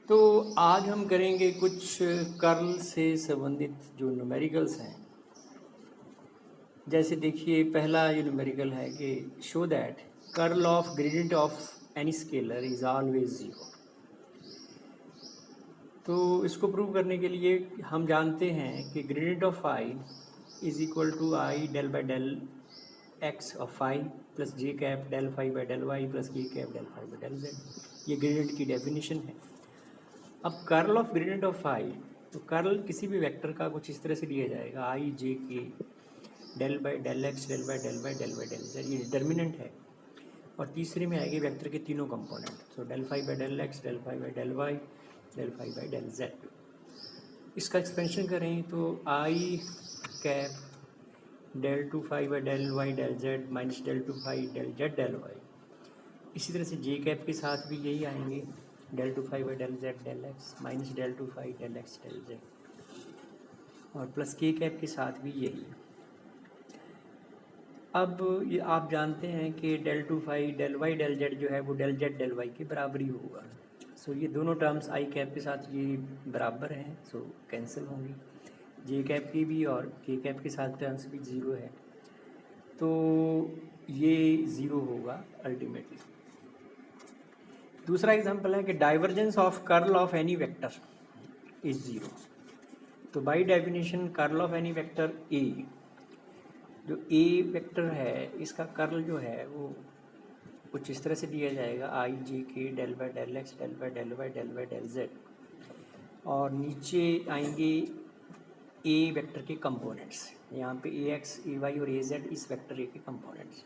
तो आज हम करेंगे कुछ कर्ल से संबंधित जो न्यूमेरिकल्स हैं। जैसे देखिए पहला ये न्यूमेरिकल है कि show that curl of gradient of any scalar is always zero. तो इसको प्रूव करने के लिए हम जानते हैं कि gradient of phi is equal to I del by del X of phi plus J cap del phi by del Y plus के cap del phi by del Z. ये ग्रेडियंट की डेफिनेशन है। अब curl of gradient of phi, तो curl किसी भी vector का कुछ इस तरह से दिया जाएगा आई जे के del by del x del by del by del by del Z, ये डिटर्मिनेंट है। और तीसरे में आएगी वेक्टर के तीनों कंपोनेंट, तो del phi by del x del phi by del Y del phi by del Z. इसका एक्सपेंशन करें तो I cap del two phi by del Y del Z minus del two phi del Z del Y. इसी तरह से जे cap के साथ भी यही आएंगे, del two phi by del Z del x minus del two phi del x del Z, और plus के कैप के साथ भी यही। अब ये आप जानते हैं कि del two phi del Y del z जो है वो डेल जेड डेल वाई के बराबर ही होगा। सो ये दोनों टर्म्स आई कैप के साथ ये बराबर हैं, सो कैंसिल होंगी। जे कैप की भी और के कैप के साथ टर्म्स भी ज़ीरो है, तो ये ज़ीरो होगा अल्टीमेटली। दूसरा एग्जांपल है कि divergence of curl of any vector is zero. तो by definition curl of any vector A, जो ए वेक्टर है इसका कर्ल जो है वो कुछ इस तरह से दिया जाएगा आई जे के del by del x del by del Y del by del Z, और नीचे आएंगे ए वेक्टर के कंपोनेंट्स। यहाँ पे ए एक्स ए वाई और ए जेड इस वेक्टर ए के कंपोनेंट्स।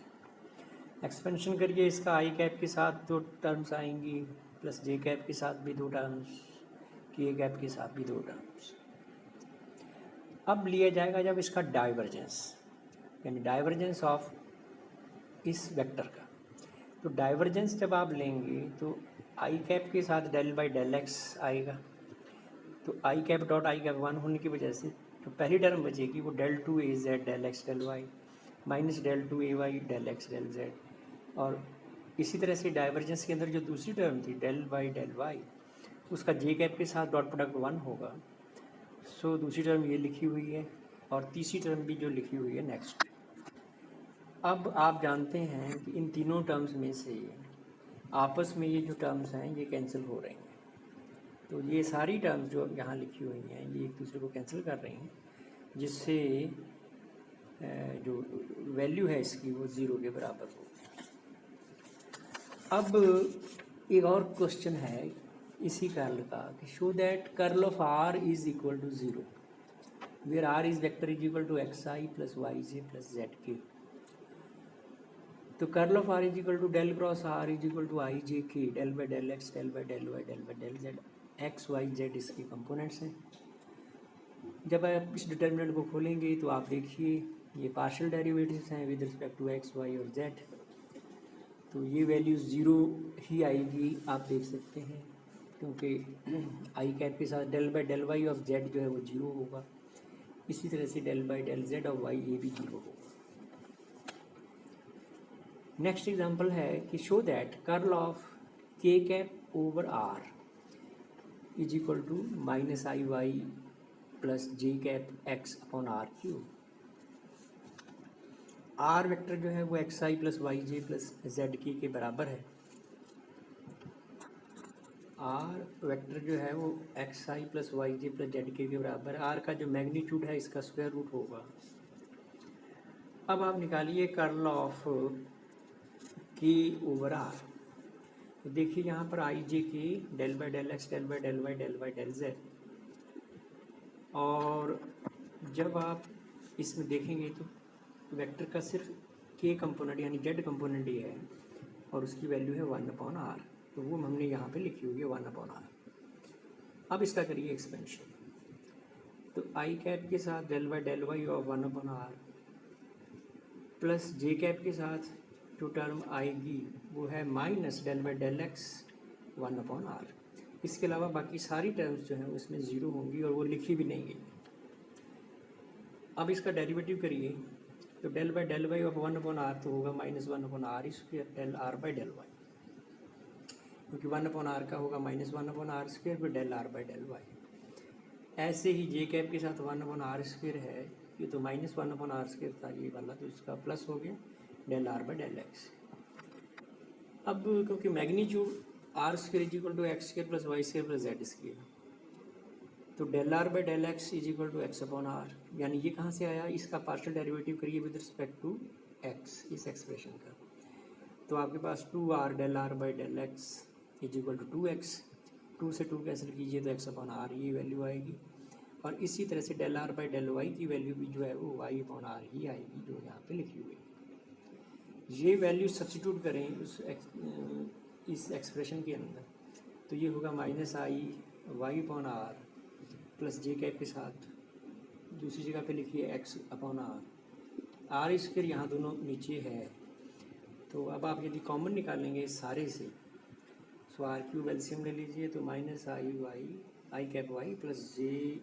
एक्सपेंशन करिए इसका आई कैप के साथ दो टर्म्स आएंगी, प्लस जे कैप के साथ भी दो टर्म्स, के कैप के साथ भी दो टर्म्स। अब लिया जाएगा जब इसका डाइवर्जेंस, यानी डाइवर्जेंस ऑफ इस वेक्टर का। तो डाइवर्जेंस जब आप लेंगे तो आई कैप के साथ डेल बाई डेल एक्स आएगा, तो I cap dot I cap one होने की वजह से जो पहली टर्म बचेगी वो del two A Z del x del Y minus del two A Y del x del Z. और इसी तरह से डाइवर्जेंस के अंदर जो दूसरी टर्म थी डेल बाई डेल वाई, उसका जे कैप के साथ डॉट प्रोडक्ट वन होगा। सो दूसरी टर्म ये लिखी हुई है और तीसरी टर्म भी जो लिखी हुई है नेक्स्ट। अब आप जानते हैं कि इन तीनों टर्म्स में से आपस में ये जो टर्म्स हैं ये कैंसिल हो रही हैं। तो ये सारी टर्म्स जो यहाँ लिखी हुई हैं ये एक दूसरे को कैंसिल कर रही हैं, जिससे जो वैल्यू है इसकी वो ज़ीरो के बराबर हो। अब एक और क्वेश्चन है इसी कर्ल का कि show that curl of R is equal to zero where R is vector is equal to X I plus Y J plus Z K. तो curl of R is equal to del cross R is equal to I जे के del by del x del by del Y del by del Z, X Y Z इसके components हैं। जब आप इस determinant को खोलेंगे तो आप देखिए ये पार्शियल डेरिवेटिव्स हैं with respect to x y और जेड, तो ये वैल्यू ज़ीरो ही आएगी, आप देख सकते हैं, क्योंकि आई कैप के साथ del by del y of z जो है वो जीरो होगा। इसी तरह से del by del z of y ये भी जीरो होगा। नेक्स्ट एग्जांपल है कि show that curl of k cap over r is equal to minus i y plus J cap x upon r cube. R vector जो है वो x आई plus Y जे plus Z के बराबर है। R vector जो है वो एक्स आई plus Y जे plus Z के बराबर है। आर का जो मैग्नीट्यूड है इसका स्क्वायर रूट होगा। अब आप निकालिए curl of k over r. तो देखिए यहाँ पर आई जे के del by del x del by del Y del by del Z, और जब आप इसमें देखेंगे तो वेक्टर का सिर्फ के कंपोनेंट यानी जेड कंपोनेंट ही है और उसकी वैल्यू है वन अपॉन आर, तो वो हमने यहाँ पे लिखी हुई है वन अपॉन आर। अब इसका करिए एक्सपेंशन, तो आई कैप के साथ del by del y of one upon r plus J cap के साथ जो टर्म आएगी वो है minus del by del x one upon r. इसके अलावा बाकी सारी टर्म्स जो हैं उसमें ज़ीरो होंगी और वो लिखी भी नहीं गई। अब इसका डेरिवेटिव करिए, तो del by del y of one upon r तो होगा minus one upon r square del r by del y. क्योंकि 1/r का होगा -1/r² फिर del r by del y. ऐसे ही जे कैप के साथ 1/r² है, ये तो -1/r² था ये वाला, तो इसका प्लस हो गया del r by del x. अब क्योंकि magnitude r² = x² + y² + z², तो del r by del x = x/r, यानी ये कहाँ से आया, इसका पार्शियल डेरिवेटिव करिए विद रिस्पेक्ट टू x, इस एक्सप्रेशन का। तो आपके पास 2r del r by del x = 2x, 2 से 2 कैंसिल कीजिए तो x/r ये वैल्यू आएगी। और इसी तरह से del r by del y की वैल्यू भी जो है वो y/r ही आएगी, जो यहाँ पे लिखी हुई है। ये वैल्यू सब्स्टिट्यूट करें इस एक्सप्रेशन के अंदर, तो ये होगा -i y/r plus J cap के साथ दूसरी जगह पे लिखिए x/r, r² यहाँ दोनों नीचे है। तो अब आप यदि कॉमन निकालेंगे सारे से, सो r³ एलसीएम ले लीजिए, तो -i cap y plus J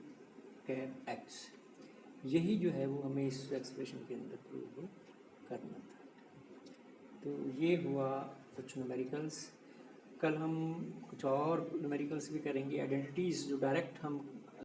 cap x, यही जो है वो हमें इस एक्सप्रेशन के अंदर प्रूव करना था। तो ये हुआ कुछ न्यूमेरिकल्स। कल हम कुछ और न्यूमेरिकल्स भी करेंगे, आइडेंटिटीज़ जो डायरेक्ट हम